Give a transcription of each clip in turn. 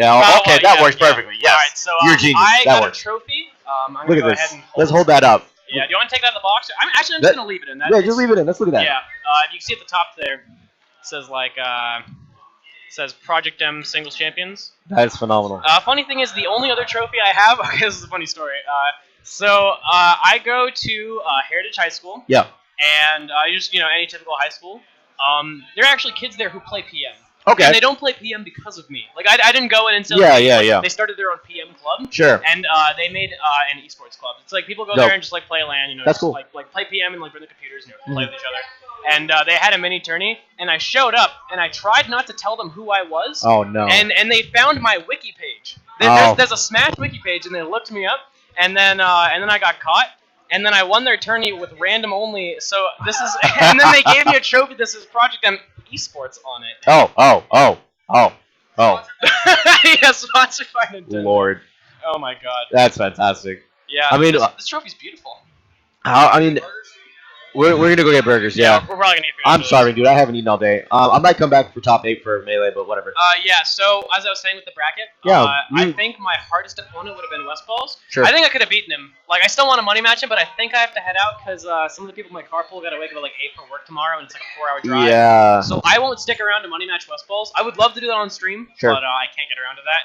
Yeah, okay, that yeah, works yeah. perfectly. Yes. All right, so You're a genius. I That got works. a trophy. I'm Look gonna at go this. ahead and Let's hold that up. Yeah, do you want to take that out of the box? I'm just That- gonna leave it in. Yeah, just leave it in. Let's look at that. Yeah, you can see at the top there, it says like says Project M Singles Champions. That is phenomenal. Funny thing is, the only other trophy I have. Okay, this is a funny story. I go to Heritage High School. Yeah. And just any typical high school. There are actually kids there who play PM. Okay. And they don't play PM because of me. Like I didn't go in and say. Yeah. They started their own PM club. Sure. And they made an esports club. It's like people go Dope. there and just like play LAN. That's just, cool. Like play PM and like bring the computers and play with each other. And they had a mini tourney, and I showed up, and I tried not to tell them who I was. Oh no. And they found my wiki page. There's a Smash wiki page, and they looked me up, and then I got caught. And then I won their tourney with random only. So this is, and then they gave me a trophy. This is Project M Esports on it. Oh. Yeah, sponsored by Nintendo. Lord. Oh my god. That's fantastic. Yeah. I mean, this trophy's beautiful. We're gonna go get burgers. Yeah. We're probably gonna eat food. I'm sorry, dude. I haven't eaten all day. I might come back for top 8 for Melee, but whatever. Yeah. So as I was saying with the bracket, I think my hardest opponent would have been Westballs. Sure. I think I could have beaten him. Like I still want to money match him, but I think I have to head out because some of the people in my carpool got to wake up at like 8 for work tomorrow, and it's like a 4-hour drive. Yeah. So I won't stick around to money match Westballs. I would love to do that on stream, Sure. but I can't get around to that.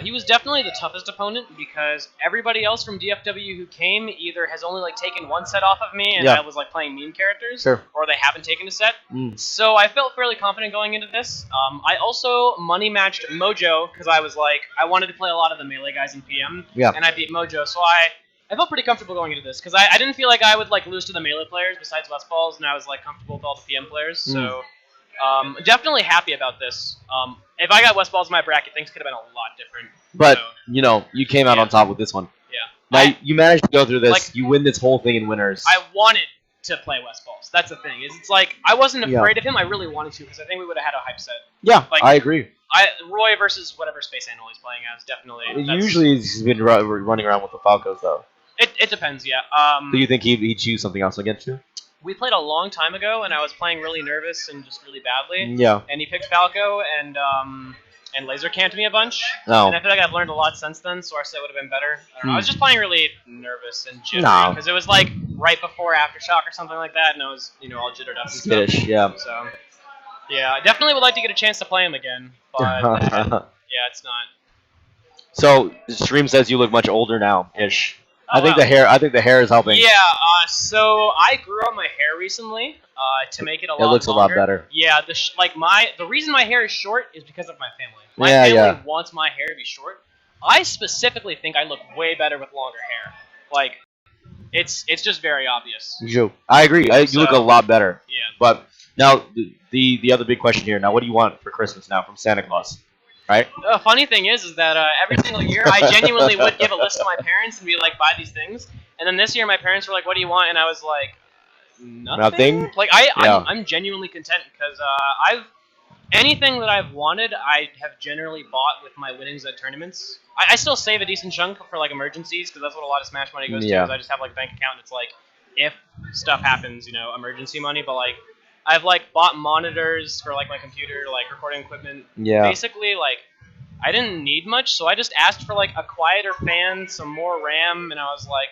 He was definitely the toughest opponent because everybody else from DFW who came either has only like taken one set off of me and I was like playing meme characters, Sure. or they haven't taken a set. So I felt fairly confident going into this. I also money matched Mojo because I was like I wanted to play a lot of the melee guys in PM, and I beat Mojo, so I felt pretty comfortable going into this because I didn't feel like I would like lose to the melee players besides Westballs, and I was like comfortable with all the PM players. So definitely happy about this. If I got Westballs in my bracket, things could have been a lot different. But, so, you came out on top with this one. Yeah. Now, you managed to go through this. Like, you win this whole thing in winners. I wanted to play Westballs. That's the thing. It's like, I wasn't afraid of him. I really wanted to because I think we would have had a hype set. Yeah, like, I agree. Roy versus whatever Space Animal he's playing as, definitely. Usually he's been running around with the Falcos, though. It depends, yeah. Do you think he'd choose something else against you? We played a long time ago, and I was playing really nervous and just really badly. Yeah. And he picked Falco, and laser camped me a bunch. Oh. And I feel like I've learned a lot since then, so our set would have been better. I don't know. I was just playing really nervous and jittery because it was like right before Aftershock or something like that, and I was all jittered up and skittish, stuff. yeah. So yeah, I definitely would like to get a chance to play him again, but yeah, it's not. So the stream says you look much older now, ish. Oh, I think the hair is helping. Yeah, so I grew out my hair recently to make it a lot longer. It looks a lot better. Yeah, the reason my hair is short is because of my family. My family wants my hair to be short. I specifically think I look way better with longer hair. Like, it's just very obvious. I agree. You look a lot better. Yeah. But now the other big question here. Now, what do you want for Christmas now from Santa Claus? Right? The funny thing is that every single year I genuinely would give a list to my parents and be like, buy these things. And then this year my parents were like, what do you want? And I was like, nothing. Like I'm genuinely content because anything that I've wanted, I have generally bought with my winnings at tournaments. I still save a decent chunk for like emergencies because that's what a lot of Smash money goes to. Is I just have like a bank account and it's like if stuff happens, emergency money. But like I've like bought monitors for like my computer, like recording equipment. Yeah. Basically, like I didn't need much, so I just asked for like a quieter fan, some more RAM, and I was like,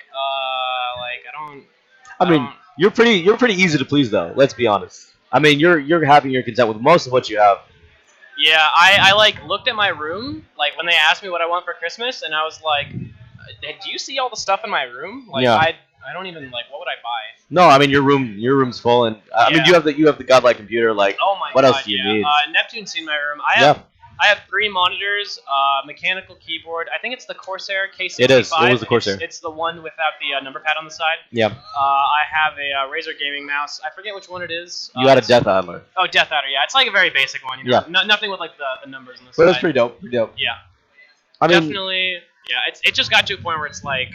I mean, you're pretty easy to please though. Let's be honest. I mean, you're happy, you're content with most of what you have. Yeah, I like looked at my room like when they asked me what I want for Christmas, and I was like, do you see all the stuff in my room? Like I don't even like what would I buy? No, I mean your room's full, and I mean you have the godlike computer. Like, oh my what God, else do you need? Neptune's seen my room. I have 3 monitors, mechanical keyboard. I think it's the Corsair K65. It is. It was the Corsair. It's the one without the number pad on the side. Yeah. I have a Razer gaming mouse. I forget which one it is. You had a Death Adler. Oh, Death Adder. Yeah, it's like a very basic one. Yeah. Nothing with like the numbers on the side. But it's pretty dope. Yeah. I mean, definitely. Yeah. It just got to a point where it's like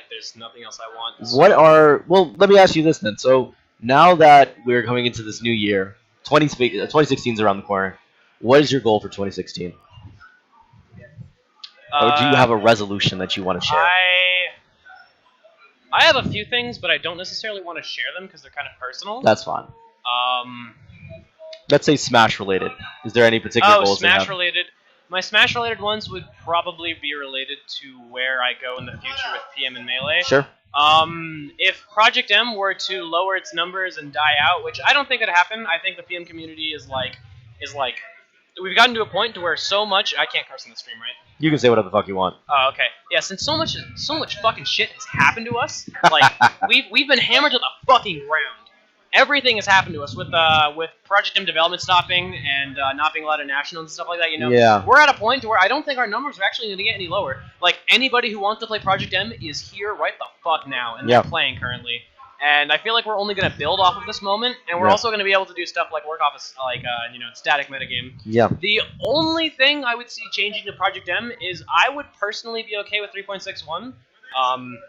there's nothing else I want. So. Well, let me ask you this then. So now that we're coming into this new year, 2016 is around the corner. What is your goal for 2016? Or do you have a resolution that you want to share? I have a few things, but I don't necessarily want to share them because they're kind of personal. That's fine. Let's say Smash related. Is there any particular goals? Smash related. My Smash-related ones would probably be related to where I go in the future with PM and Melee. Sure. If Project M were to lower its numbers and die out, which I don't think would happen, I think the PM community is like we've gotten to a point to where so much I can't curse on the stream, right? You can say whatever the fuck you want. Oh, okay. Yeah, since so much fucking shit has happened to us, like we've been hammered to the fucking ground. Everything has happened to us with Project M development stopping and not being allowed to nationals and stuff like that. Yeah. We're at a point to where I don't think our numbers are actually going to get any lower. Like anybody who wants to play Project M is here right the fuck now, and they're playing currently. And I feel like we're only going to build off of this moment, and we're also going to be able to do stuff like work off a static metagame. Yeah. The only thing I would see changing to Project M is I would personally be okay with 3.61.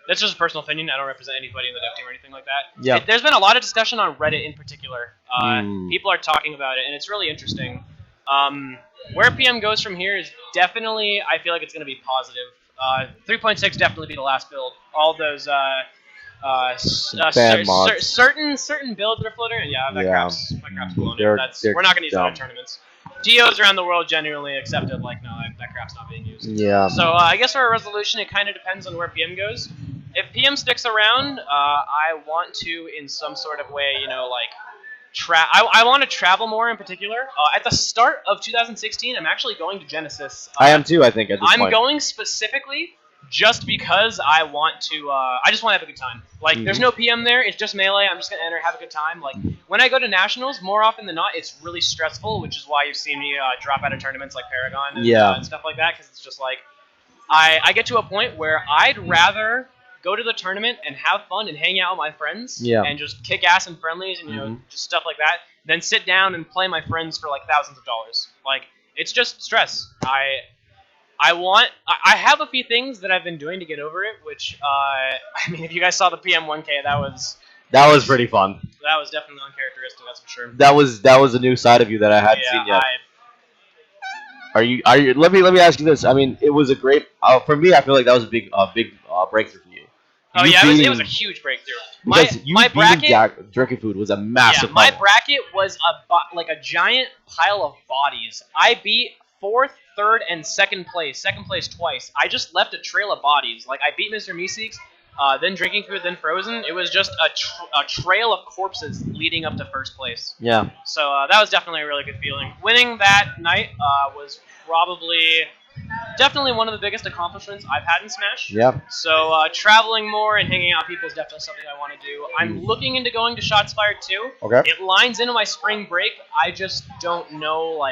That's just a personal opinion. I don't represent anybody in the dev team or anything like that. Yeah. There's been a lot of discussion on Reddit in particular. People are talking about it, and it's really interesting. Where PM goes from here is definitely, I feel like it's going to be positive. 3.6 definitely be the last build. All those certain builds that are floating. Yeah, that crap's blown in. We're not going to use that in tournaments. GOs around the world genuinely accepted, like, no, that crap's not being used. Yeah. So I guess for a resolution, it kind of depends on where PM goes. If PM sticks around, I want to, in some sort of way, I want to travel more in particular. At the start of 2016, I'm actually going to Genesis. I am too, I think, at this point. I'm going specifically just because I want to, I just want to have a good time. Like, there's no PM there, it's just Melee, I'm just going to enter, have a good time. Like, when I go to Nationals, more often than not, it's really stressful, which is why you've seen me drop out of tournaments like Paragon and stuff like that, because it's just like, I get to a point where I'd rather go to the tournament and have fun and hang out with my friends and just kick ass in friendlies and, just stuff like that, than sit down and play my friends for, like, thousands of dollars. Like, it's just stress. I have a few things that I've been doing to get over it, which, I mean, if you guys saw the PM 1K, that was pretty fun. That was definitely uncharacteristic, that's for sure. That was a new side of you that I hadn't seen yet. Are you? Let me ask you this. I mean, it was a great. For me, I feel like that was a big breakthrough for you. Oh yeah, it was a huge breakthrough. My bracket, Drinking Food was a massive. Yeah, my bracket was a giant pile of bodies. I beat 4th, 3rd, and 2nd place. 2nd place twice. I just left a trail of bodies. Like, I beat Mr. Meeseeks, then Drinking Food, then Frozen. It was just a trail of corpses leading up to 1st place. Yeah. So that was definitely a really good feeling. Winning that night was definitely one of the biggest accomplishments I've had in Smash. Yeah. So traveling more and hanging out with people is definitely something I want to do. I'm looking into going to Shots Fired too. Okay. It lines into my spring break. I just don't know,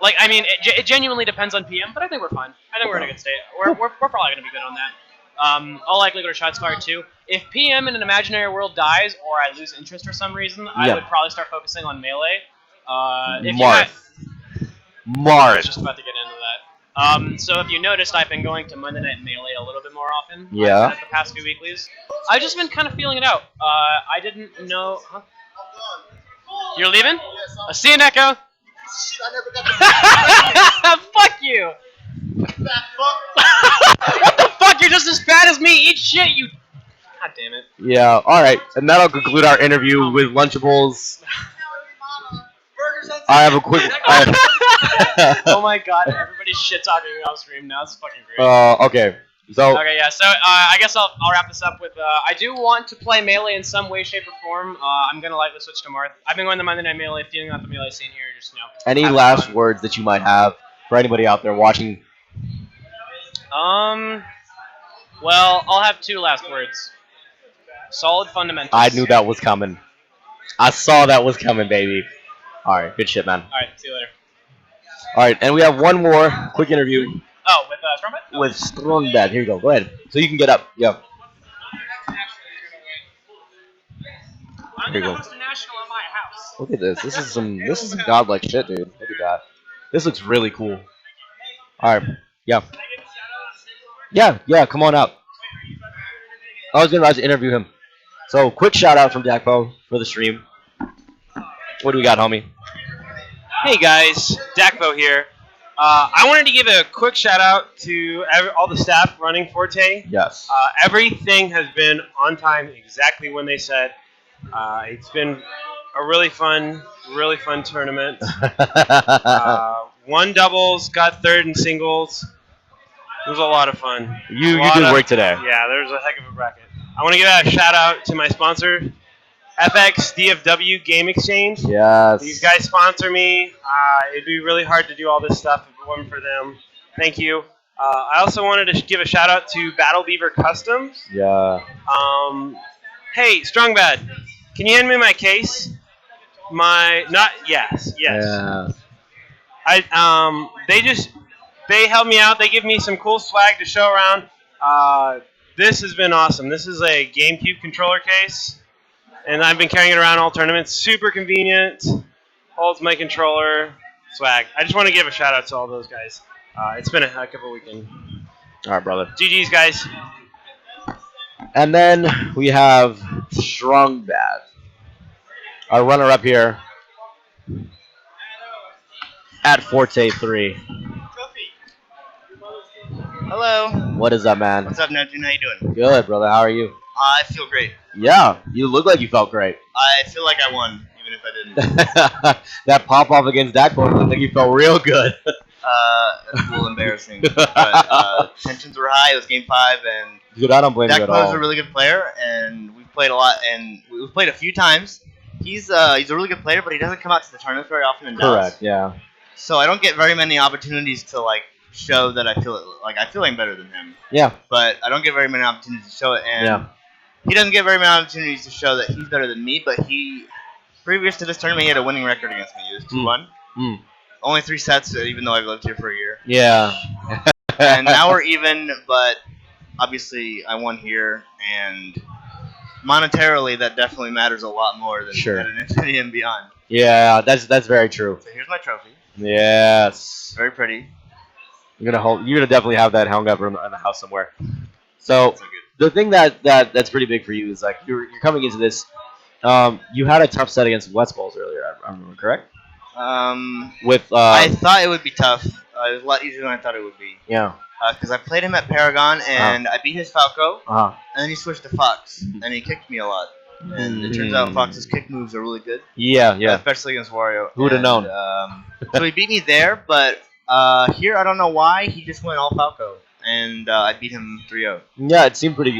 I mean, it genuinely depends on PM, but I think we're fine. I think we're in a good state. We're probably going to be good on that. I'll likely go to Shots Fired too. If PM in an imaginary world dies or I lose interest for some reason, I would probably start focusing on Melee. Marth. I was just about to get into that. So if you noticed, I've been going to Monday Night Melee a little bit more often. Yeah. The past few weeklies. I've just been kind of feeling it out. I didn't know... Huh? You're leaving? I'll see you, Neko. Shit, I never got the Fuck you! What the fuck? You're just as fat as me! Eat shit, you... God damn it. Yeah, alright. And that'll conclude our interview with Lunchables. I have a quick... Oh my god, everybody's shit-talking me off stream now. This is fucking great. Okay. So... Okay, yeah, so I guess I'll wrap this up with... I do want to play Melee in some way, shape, or form. I'm going to likely switch to Marth. I've been going to Monday Night Melee, feeling out the Melee scene here, just, Any last words that you might have for anybody out there watching? Well, I'll have 2 last words. Solid fundamentals. I knew that was coming. I saw that was coming, baby. Alright, good shit, man. Alright, see you later. Alright, and we have one more quick interview. Oh, with Strongbat? With Strongbat. Here you go. Go ahead. So you can get up. Yeah. I'm going to host a national at my house. Look at this. This is some godlike shit, dude. Look at that. This looks really cool. Alright. Yeah. Yeah, come on out. I was going to interview him. So, quick shout out from Dakpo for the stream. What do we got, homie? Hey guys, Dakpo here. I wanted to give a quick shout out to all the staff running Forte. Yes. Everything has been on time, exactly when they said. It's been a really fun tournament. won doubles, got third in singles. It was a lot of fun. You did work today. Yeah, there was a heck of a bracket. I want to give a shout out to my sponsor, FX DFW Game Exchange. Yes. These guys sponsor me. It'd be really hard to do all this stuff if it wasn't for them. Thank you. I also wanted to give a shout out to Battle Beaver Customs. Yeah. Hey, Strong Bad, can you hand me my case? Yes. Yeah. They helped me out. They give me some cool swag to show around. This has been awesome. This is a GameCube controller case, and I've been carrying it around all tournaments. Super convenient. Holds my controller. Swag. I just want to give a shout out to all those guys. It's been a heck of a weekend. All right, brother. GG's, guys. And then we have Strong Bad, our runner-up here at Forte 3. Hello. What is up, man? What's up, Nedjun? How you doing? Good, brother. How are you? I feel great. Yeah, you look like you felt great. I feel like I won, even if I didn't. That pop-off against Dakpo looked like you felt real good. That's a little embarrassing. But tensions were high. It was Game 5, and Dude, I don't blame you at all. Dakpo's a really good player, and we've played a lot, and we've played a few times. He's a really good player, but he doesn't come out to the tournaments very often in Dallas. Correct, yeah. So I don't get very many opportunities to show that I feel I'm better than him. Yeah. But I don't get very many opportunities to show it, and Yeah. he doesn't get very many opportunities to show that he's better than me. But previous to this tournament, he had a winning record against me. It was 2-1. Mm. Only 3 sets, even though I've lived here for a year. Yeah. And now we're even, but obviously I won here, and monetarily that definitely matters a lot more than Sure. at an Infinity and beyond. Yeah, that's very true. So here's my trophy. Yes. Very pretty. You're gonna definitely have that hung up in the house somewhere. So So good. the thing that's pretty big for you is you're coming into this. You had a tough set against West Balls earlier. I remember, correct? With I thought it would be tough. It was a lot easier than I thought it would be. yeah. Because I played him at Paragon, and I beat his Falco, Uh-huh. and then he switched to Fox, and he kicked me a lot. And it turns out Fox's kick moves are really good. Yeah, yeah. Especially against Wario. Who would have known? So he beat me there, but here I don't know why, he just went all Falco. And I beat him 3-0. Yeah, it seemed pretty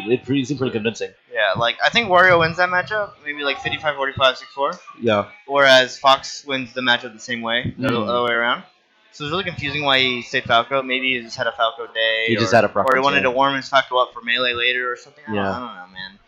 convincing. Yeah, I think Wario wins that matchup, maybe 55-45, 6-4. Yeah. Whereas Fox wins the matchup the same way, the other way around. So it's really confusing why he stayed Falco. Maybe he just had a Falco day. He just had a preference. Or he wanted to warm his Falco up for Melee later or something. I don't know, man.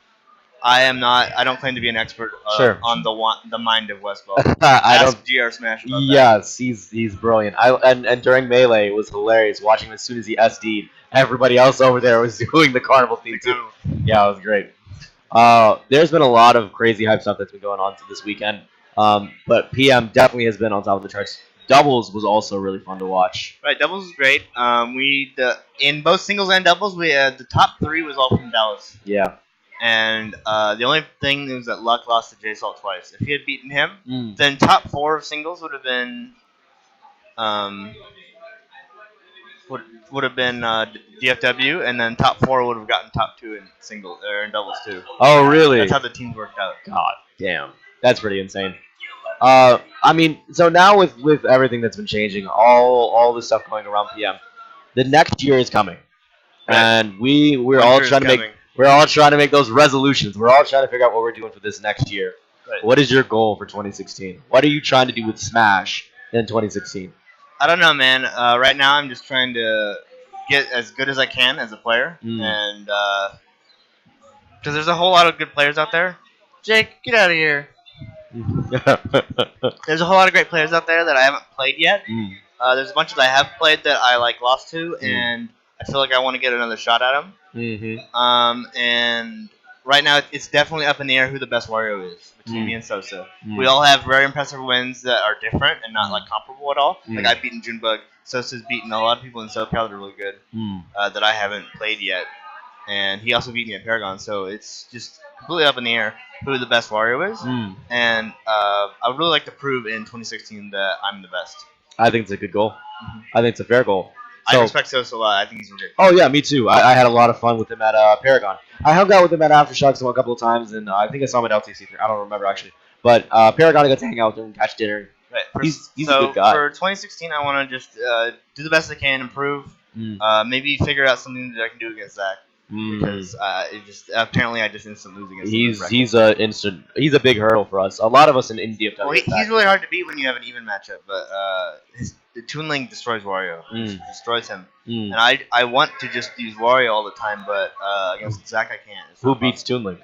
I don't claim to be an expert Sure. on the mind of Westball. I don't. Ask GR Smash about that. Yes, he's brilliant. And during Melee, it was hilarious watching him as soon as he SD'd. Everybody else over there was doing the carnival theme too. Yeah, it was great. There's been a lot of crazy hype stuff that's been going on this weekend. But PM definitely has been on top of the charts. Doubles was also really fun to watch. Right, doubles was great. In both singles and doubles, we had the top 3 was all from Dallas. Yeah. And the only thing is that Luck lost to J-Salt twice. If he had beaten him, Mm. then top 4 of singles would have been DFW, and then top 4 would have gotten top 2 in singles or in doubles too. Oh, really? That's how the teams worked out. God damn. That's pretty insane. So now with everything that's been changing, all the stuff going around PM, the next year is coming, Right. and we're Winter all is trying to make coming. we're all trying to make those resolutions. We're all trying to figure out what we're doing for this next year. Right. What is your goal for 2016? What are you trying to do with Smash in 2016? I don't know, man. Right now, I'm just trying to get as good as I can as a player, and because there's a whole lot of good players out there. Jake, get out of here. There's a whole lot of great players out there that I haven't played yet. There's a bunch that I have played that I lost to, and I feel like I want to get another shot at them. Mm-hmm. And right now, it's definitely up in the air who the best Wario is between me and Sosa. We all have very impressive wins that are different and not comparable at all. Like I've beaten Junebug. Sosa's beaten a lot of people in SoCal that are really good that I haven't played yet. And he also beat me at Paragon, so it's just completely up in the air who the best Wario is. And I would really like to prove in 2016 that I'm the best. I think it's a good goal. I think it's a fair goal. I So- respect Sosa a lot. I think he's ridiculous. Oh yeah, me too. I had a lot of fun with him at Paragon. I hung out with him at Aftershocks a couple of times, and I think I saw him at LTC3. I don't remember actually, but Paragon I got to hang out with him, catch dinner, Right. He's so a good guy. for 2016, I want to just do the best I can, improve. Maybe figure out something that I can do against Zach. Because it just apparently I just instant lose against him. He's a big hurdle for us. A lot of us in India. Well, he's really hard to beat when you have an even matchup, but the Toon Link destroys Wario. Destroys him. And I want to just use Wario all the time, but against Zach I can't. Who beats Toon Link?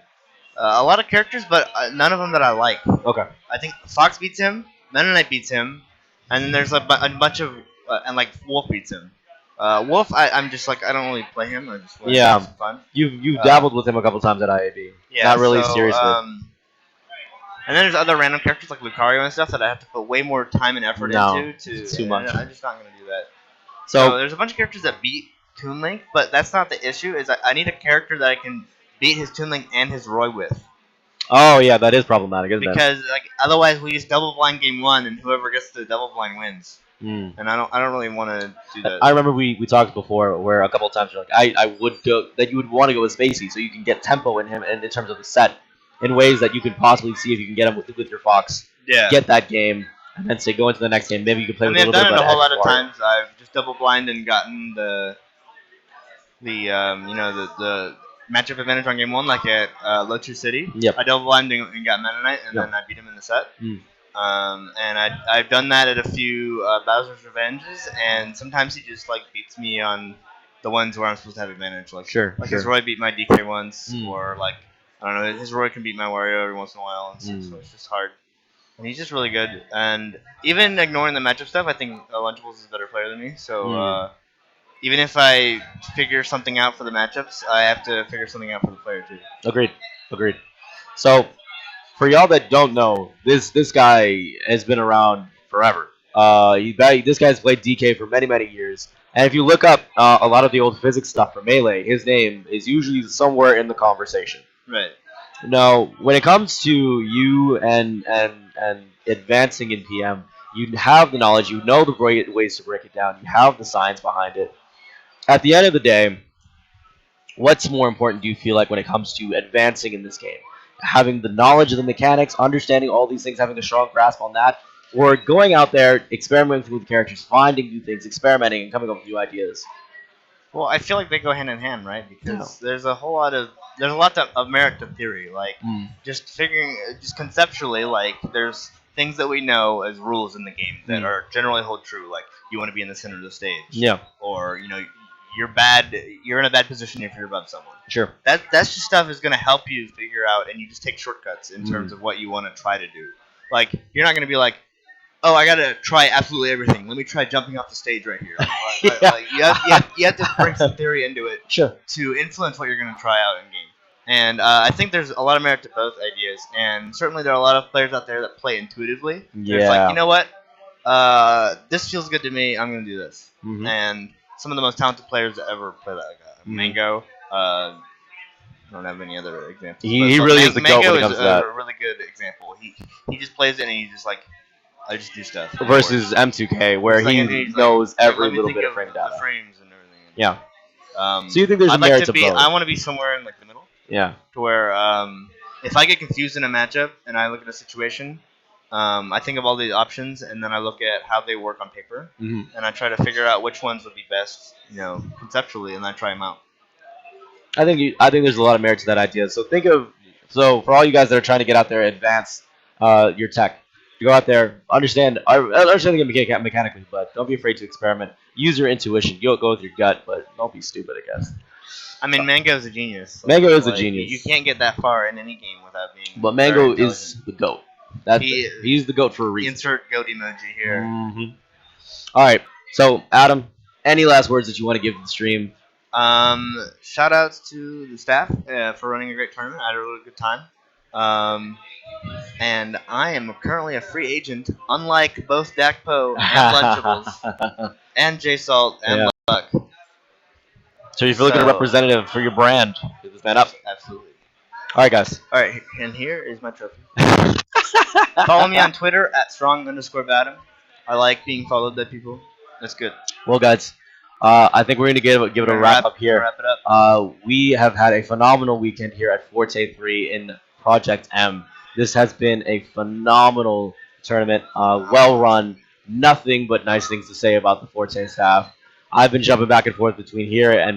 A lot of characters, but none of them that I like. Okay. I think Fox beats him, Meta Knight beats him, and then there's a bunch of and like Wolf beats him. Wolf, I'm just like I don't really play him. I just have some fun. You've dabbled with him a couple times at IAB. Yeah, not really so, seriously. And then there's other random characters like Lucario and stuff that I have to put way more time and effort into. It's too much. I'm just not gonna do that. So there's a bunch of characters that beat Toon Link, but that's not the issue. Is I need a character that I can beat his Toon Link and his Roy with. Oh yeah, that is problematic, isn't it? Because like otherwise we just double blind game one, and whoever gets the double blind wins. And I don't really want to do that. I remember we talked before where a couple of times you're like I would go that you would want to go with Spacey so you can get tempo in him and in terms of the set in ways that you can possibly see if you can get him with your Fox. Yeah. Get that game and then say go into the next game. Maybe you can play with a I've little bit done of it a whole lot of X-Bar. times. I've just double blind and gotten the matchup advantage on game one, like at Lotu City. Yep. I double blind and got Meta Knight, and then I beat him in the set. And I've done that at a few Bowser's Revenges, and sometimes he just like beats me on the ones where I'm supposed to have advantage. Like his Roy beat my DK once, or like I don't know, his Roy can beat my Wario every once in a while, and so it's just hard. And he's just really good. And even ignoring the matchup stuff, I think Lunchables is a better player than me. So even if I figure something out for the matchups, I have to figure something out for the player too. Agreed. So, for y'all that don't know, this guy has been around forever. This guy's played DK for many years. And if you look up a lot of the old physics stuff for Melee, his name is usually somewhere in the conversation. Right. Now, when it comes to you and advancing in PM, you have the knowledge, you know the ways to break it down, you have the science behind it. At the end of the day, what's more important do you feel like when it comes to advancing in this game? Having the knowledge of the mechanics, understanding all these things, having a strong grasp on that, or going out there, experimenting with characters, finding new things, experimenting, and coming up with new ideas? Well, I feel like they go hand in hand, right? Because there's a lot of merit to theory, like just conceptually, like there's things that we know as rules in the game that are generally hold true, like you want to be in the center of the stage, or you're in a bad position if you're above someone. Sure. That's just stuff is gonna help you figure out, and you just take shortcuts in terms of what you want to try to do. Like you're not gonna be like, oh, I gotta try absolutely everything. Let me try jumping off the stage right here. Like, you have to bring some theory into it to influence what you're gonna try out in game. And I think there's a lot of merit to both ideas, and certainly there are a lot of players out there that play intuitively. Yeah. It's like, you know what? This feels good to me. I'm gonna do this. And some of the most talented players that ever play that, like Mango. I don't have any other examples. He really is the GOAT when it comes to that. Mango is a really good example. He just plays it and he just like, I just do stuff. Versus M2K, where he knows every little bit of frame data. The frames and everything. Yeah. So you think there's a merit to both? I want to be somewhere in like the middle. Yeah. To where if I get confused in a matchup and I look at a situation, I think of all the options and then I look at how they work on paper and I try to figure out which ones would be best, conceptually, and I try them out. I think there's a lot of merit to that idea. So for all you guys that are trying to get out there, advance your tech. You go out there, understand the game mechanically, but don't be afraid to experiment. Use your intuition. You go with your gut, but don't be stupid, I guess. I mean, Mango is a genius. Mango is a genius. You can't get that far in any game without being. But Mango is the GOAT. He's the GOAT for a reason. Insert GOAT emoji here. All right. So, Adam, any last words that you want to give to the stream? Shout outs to the staff for running a great tournament. I had a really good time. And I am currently a free agent, unlike both Dakpo and Lunchables, and J-Salt and Luck. So you feel like a representative for your brand. Get this man up. Absolutely. All right, guys. All right, and here is my trophy. Follow me on Twitter at @strong_Badam. I like being followed by people. That's good. Well, guys, I think we're going to give it a wrap up here. Wrap it up. We have had a phenomenal weekend here at Forte 3 in Project M. This has been a phenomenal tournament. Well run. Nothing but nice things to say about the Forte staff. I've been jumping back and forth between here and